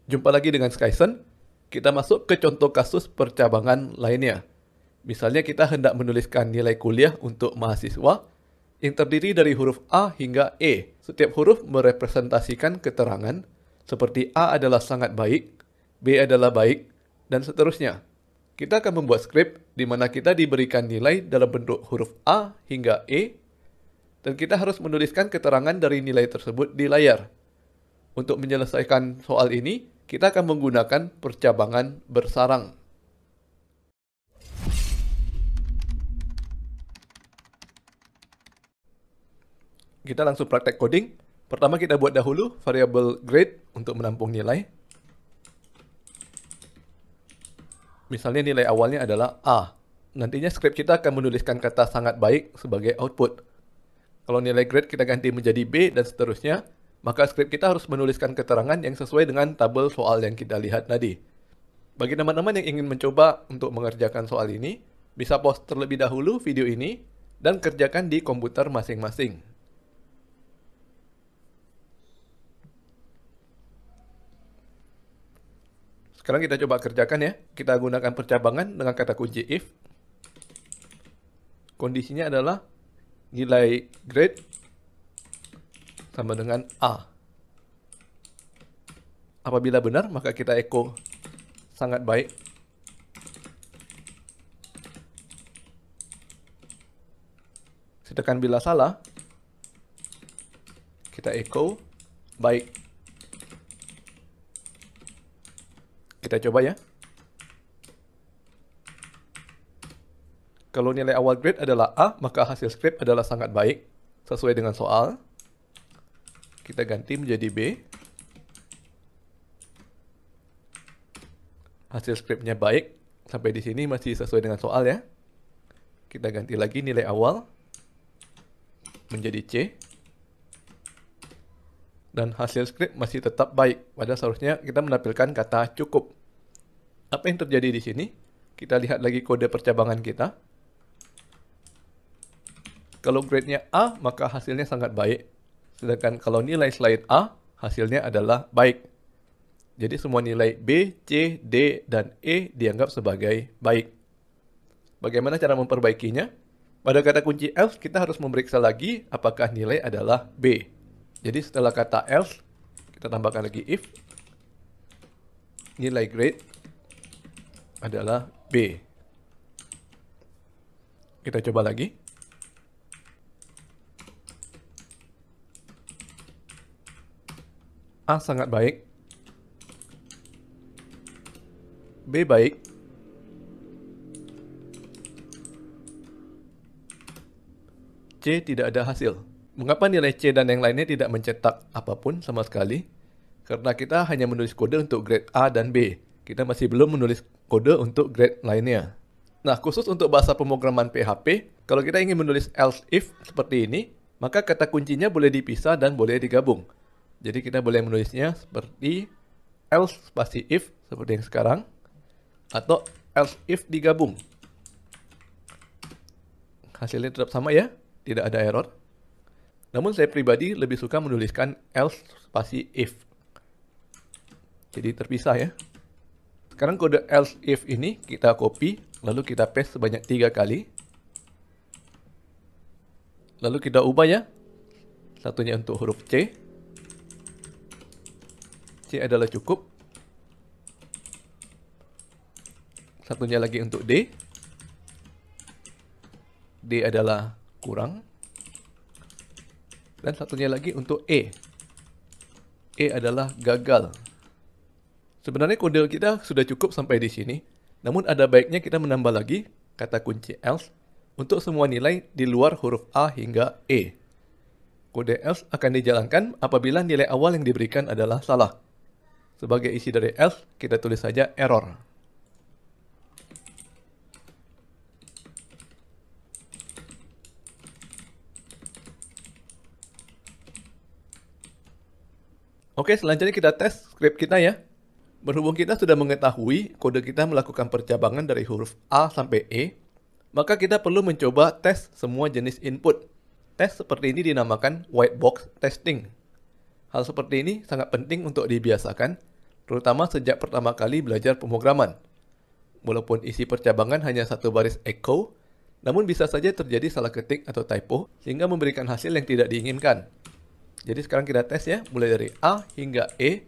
Jumpa lagi dengan Skyson. Kita masuk ke contoh kasus percabangan lainnya. Misalnya kita hendak menuliskan nilai kuliah untuk mahasiswa yang terdiri dari huruf A hingga E. Setiap huruf merepresentasikan keterangan seperti A adalah sangat baik, B adalah baik, dan seterusnya. Kita akan membuat skrip di mana kita diberikan nilai dalam bentuk huruf A hingga E, dan kita harus menuliskan keterangan dari nilai tersebut di layar. Untuk menyelesaikan soal ini, kita akan menggunakan percabangan bersarang. Kita langsung praktek coding. Pertama kita buat dahulu variabel grade untuk menampung nilai. Misalnya nilai awalnya adalah A. Nantinya skrip kita akan menuliskan kata sangat baik sebagai output. Kalau nilai grade kita ganti menjadi B dan seterusnya, maka skrip kita harus menuliskan keterangan yang sesuai dengan tabel soal yang kita lihat tadi. Bagi teman-teman yang ingin mencoba untuk mengerjakan soal ini, bisa pause terlebih dahulu video ini dan kerjakan di komputer masing-masing. Sekarang kita coba kerjakan ya. Kita gunakan percabangan dengan kata kunci if. Kondisinya adalah nilai grade sama dengan A. Apabila benar, maka kita echo sangat baik. Sedangkan bila salah, kita echo baik. Kita coba ya. Kalau nilai awal grade adalah A, maka hasil skrip adalah sangat baik, sesuai dengan soal. Kita ganti menjadi B. Hasil skripnya baik, sampai di sini masih sesuai dengan soal ya. Kita ganti lagi nilai awal menjadi C. Dan hasil skrip masih tetap baik. Padahal seharusnya kita menampilkan kata cukup. Apa yang terjadi di sini? Kita lihat lagi kode percabangan kita. Kalau grade-nya A, maka hasilnya sangat baik. Sedangkan kalau nilai selain A, hasilnya adalah baik. Jadi semua nilai B, C, D, dan E dianggap sebagai baik. Bagaimana cara memperbaikinya? Pada kata kunci else, kita harus memeriksa lagi apakah nilai adalah B. Jadi setelah kata else, kita tambahkan lagi if. Nilai grade adalah B. Kita coba lagi. A sangat baik. B baik. C tidak ada hasil. Mengapa nilai C dan yang lainnya tidak mencetak apapun sama sekali? Karena kita hanya menulis kode untuk grade A dan B. Kita masih belum menulis kode untuk grade lainnya. Nah, khusus untuk bahasa pemrograman PHP, kalau kita ingin menulis else if seperti ini, maka kata kuncinya boleh dipisah dan boleh digabung. Jadi kita boleh menulisnya seperti else spasi if, seperti yang sekarang, atau else if digabung. Hasilnya tetap sama ya, tidak ada error. Namun saya pribadi lebih suka menuliskan else spasi if. Jadi terpisah ya. Sekarang kode else if ini kita copy, lalu kita paste sebanyak 3 kali. Lalu kita ubah ya. Satunya untuk huruf C. C adalah cukup. Satunya lagi untuk D. D adalah kurang. Dan satunya lagi untuk E. E adalah gagal. Sebenarnya kode kita sudah cukup sampai di sini. Namun ada baiknya kita menambah lagi kata kunci else untuk semua nilai di luar huruf A hingga E. Kode else akan dijalankan apabila nilai awal yang diberikan adalah salah. Sebagai isi dari else, kita tulis saja error. Oke, selanjutnya kita tes script kita ya. Berhubung kita sudah mengetahui kode kita melakukan percabangan dari huruf A sampai E, maka kita perlu mencoba tes semua jenis input. Tes seperti ini dinamakan white box testing. Hal seperti ini sangat penting untuk dibiasakan, terutama sejak pertama kali belajar pemrograman. Walaupun isi percabangan hanya satu baris echo, namun bisa saja terjadi salah ketik atau typo sehingga memberikan hasil yang tidak diinginkan. Jadi sekarang kita tes ya, mulai dari A hingga E.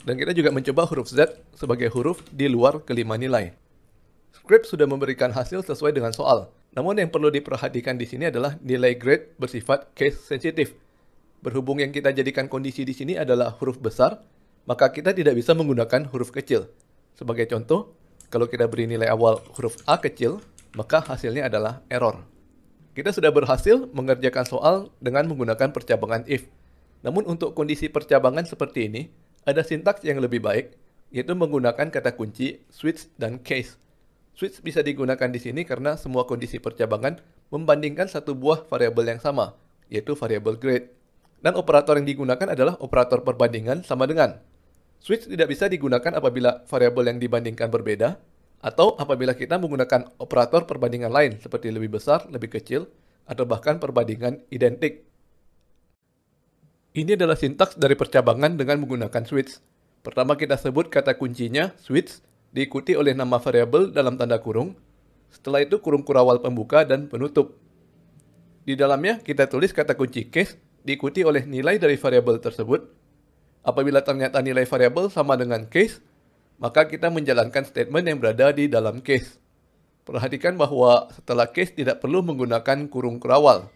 Dan kita juga mencoba huruf Z sebagai huruf di luar kelima nilai. Script sudah memberikan hasil sesuai dengan soal. Namun yang perlu diperhatikan di sini adalah nilai grade bersifat case sensitive. Berhubung yang kita jadikan kondisi di sini adalah huruf besar, maka kita tidak bisa menggunakan huruf kecil. Sebagai contoh, kalau kita beri nilai awal huruf A kecil, maka hasilnya adalah error. Kita sudah berhasil mengerjakan soal dengan menggunakan percabangan if. Namun untuk kondisi percabangan seperti ini, ada sintaks yang lebih baik, yaitu menggunakan kata kunci switch dan case. Switch bisa digunakan di sini karena semua kondisi percabangan membandingkan satu buah variabel yang sama, yaitu variabel grade. Dan operator yang digunakan adalah operator perbandingan sama dengan. Switch tidak bisa digunakan apabila variabel yang dibandingkan berbeda, atau apabila kita menggunakan operator perbandingan lain seperti lebih besar, lebih kecil, atau bahkan perbandingan identik. Ini adalah sintaks dari percabangan dengan menggunakan switch. Pertama kita sebut kata kuncinya switch, diikuti oleh nama variabel dalam tanda kurung. Setelah itu kurung kurawal pembuka dan penutup. Di dalamnya kita tulis kata kunci case, diikuti oleh nilai dari variabel tersebut. Apabila ternyata nilai variabel sama dengan case, maka kita menjalankan statement yang berada di dalam case. Perhatikan bahwa setelah case tidak perlu menggunakan kurung kurawal.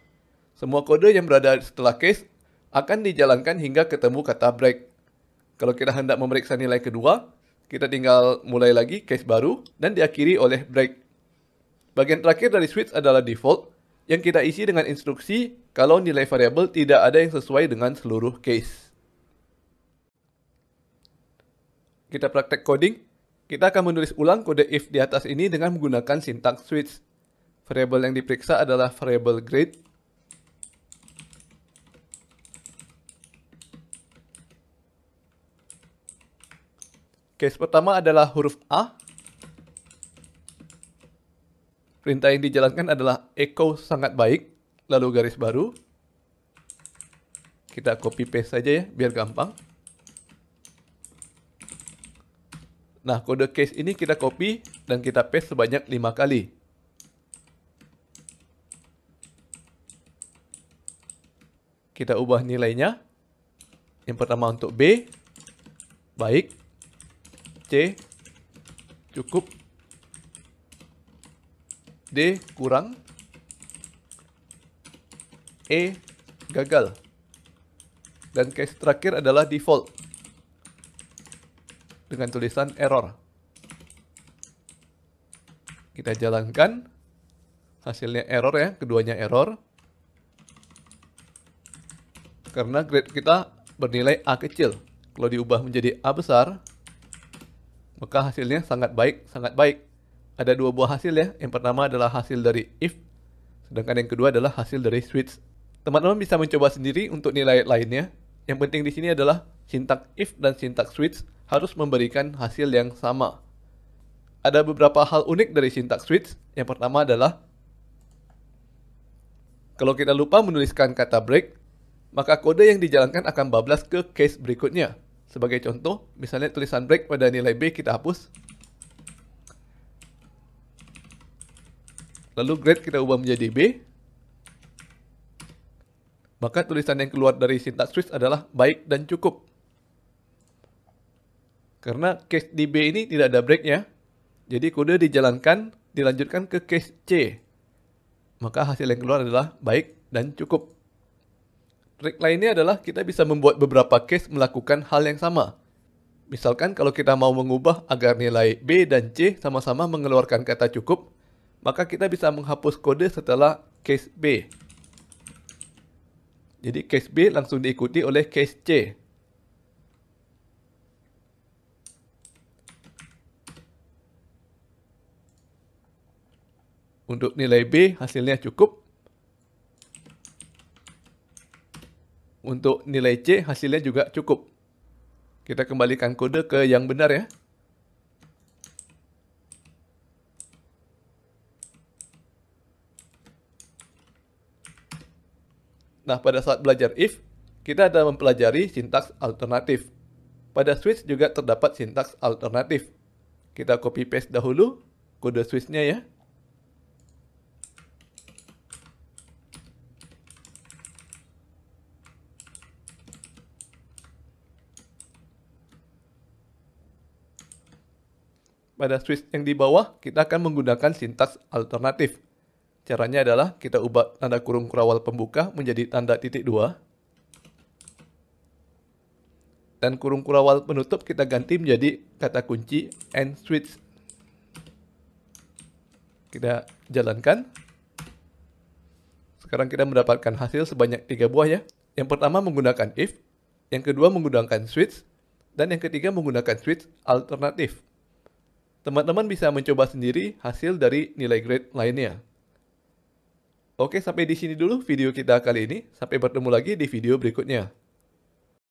Semua kode yang berada setelah case akan dijalankan hingga ketemu kata break. Kalau kita hendak memeriksa nilai kedua, kita tinggal mulai lagi case baru dan diakhiri oleh break. Bagian terakhir dari switch adalah default yang kita isi dengan instruksi kalau nilai variabel tidak ada yang sesuai dengan seluruh case. Kita praktek coding. Kita akan menulis ulang kode if di atas ini dengan menggunakan sintaks switch. Variabel yang diperiksa adalah variabel grade. Case pertama adalah huruf A. Perintah yang dijalankan adalah echo sangat baik, lalu garis baru. Kita copy paste saja ya, biar gampang. Nah, kode case ini kita copy dan kita paste sebanyak 5 kali. Kita ubah nilainya. Yang pertama untuk B, baik. C, cukup. D, kurang. E, gagal. Dan case terakhir adalah default. Dengan tulisan error. Kita jalankan. Hasilnya error ya, keduanya error. Karena grade kita bernilai A kecil. Kalau diubah menjadi A besar, maka hasilnya sangat baik, sangat baik. Ada dua buah hasil ya. Yang pertama adalah hasil dari if, sedangkan yang kedua adalah hasil dari switch. Teman-teman bisa mencoba sendiri untuk nilai lainnya. Yang penting di sini adalah sintaks if dan sintaks switch harus memberikan hasil yang sama. Ada beberapa hal unik dari sintaks switch. Yang pertama adalah kalau kita lupa menuliskan kata break, maka kode yang dijalankan akan bablas ke case berikutnya. Sebagai contoh, misalnya tulisan break pada nilai B kita hapus. Lalu grade kita ubah menjadi B. Maka tulisan yang keluar dari sintaks switch adalah baik dan cukup. Karena case di B ini tidak ada breaknya, jadi kode dijalankan, dilanjutkan ke case C. Maka hasil yang keluar adalah baik dan cukup. Trik lainnya adalah kita bisa membuat beberapa case melakukan hal yang sama. Misalkan kalau kita mau mengubah agar nilai B dan C sama-sama mengeluarkan kata cukup, maka kita bisa menghapus kode setelah case B. Jadi case B langsung diikuti oleh case C. Untuk nilai B hasilnya cukup. Untuk nilai C hasilnya juga cukup. Kita kembalikan kode ke yang benar ya. Nah, pada saat belajar if, kita ada mempelajari sintaks alternatif. Pada switch juga terdapat sintaks alternatif. Kita copy paste dahulu kode switch-nya ya. Pada switch yang di bawah, kita akan menggunakan sintaks alternatif. Caranya adalah kita ubah tanda kurung kurawal pembuka menjadi tanda titik 2. Dan kurung kurawal penutup kita ganti menjadi kata kunci end switch. Kita jalankan. Sekarang kita mendapatkan hasil sebanyak 3 buah ya. Yang pertama menggunakan if, yang kedua menggunakan switch, dan yang ketiga menggunakan switch alternatif. Teman-teman bisa mencoba sendiri hasil dari nilai grade lainnya. Oke, sampai di sini dulu video kita kali ini. Sampai bertemu lagi di video berikutnya.